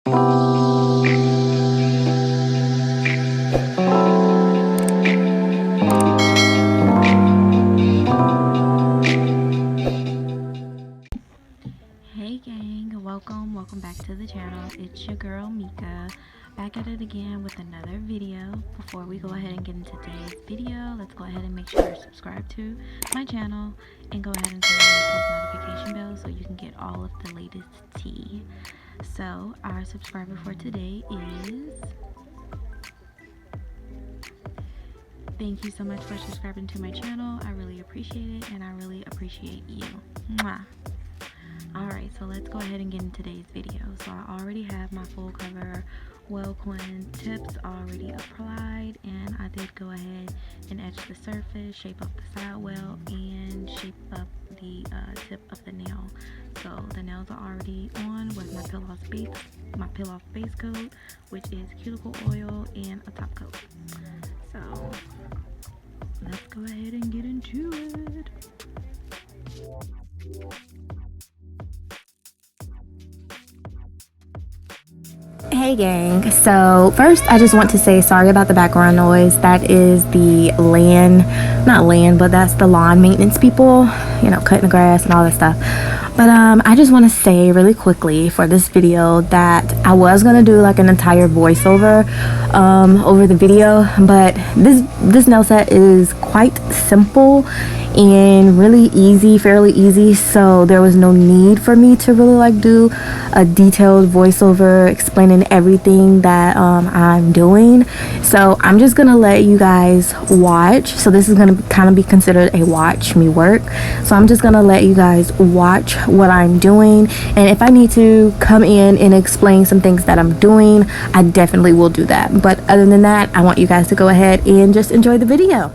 Hey gang, welcome back to the channel. It's your girl Mika, back at it again with another video. Before we go ahead and get into today's video, let's go ahead and make sure you're subscribed to my channel and go ahead and turn on the post notification bell so you can get all of the latest tea. So our subscriber for today is... Thank you so much for subscribing to my channel. I really appreciate it, and I really appreciate you. Mwah. Alright, so let's go ahead and get into today's video. So I already have my full cover well coin tips already applied, and I did go ahead and etch the surface, shape up the side well, and shape up the tip of the nail. So the nails are already on with my peel off base coat, which is cuticle oil and a top coat. So let's go ahead and get into it. Hey gang, so first I just want to say sorry about the background noise. That is the that's the lawn maintenance people, you know, cutting the grass and all that stuff. But I just want to say really quickly for this video that I was gonna do like an entire voiceover over the video, but this nail set is quite simple and really easy, fairly easy, so there was no need for me to really like do a detailed voiceover explaining everything that I'm doing. So I'm just gonna let you guys watch. So this is gonna kind of be considered a watch me work. So I'm just gonna let you guys watch what I'm doing, and if I need to come in and explain some things that I'm doing, I definitely will do that. But other than that, I want you guys to go ahead and just enjoy the video.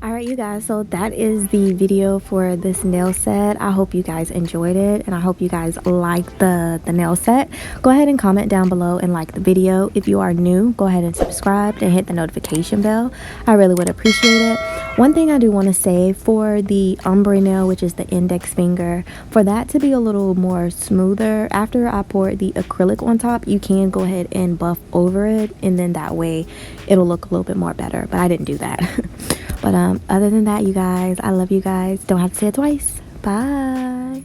All right, you guys, so that is the video for this nail set. I hope you guys enjoyed it, and I hope you guys like the nail set. Go ahead and comment down below and like the video. If you are new, go ahead and subscribe and hit the notification bell. I really would appreciate it. One thing I do want to say, for the ombre nail, which is the index finger, for that to be a little more smoother, after I pour the acrylic on top, you can go ahead and buff over it, and then that way it'll look a little bit more better, but I didn't do that. But other than that, you guys, I love you guys. Don't have to say it twice. Bye.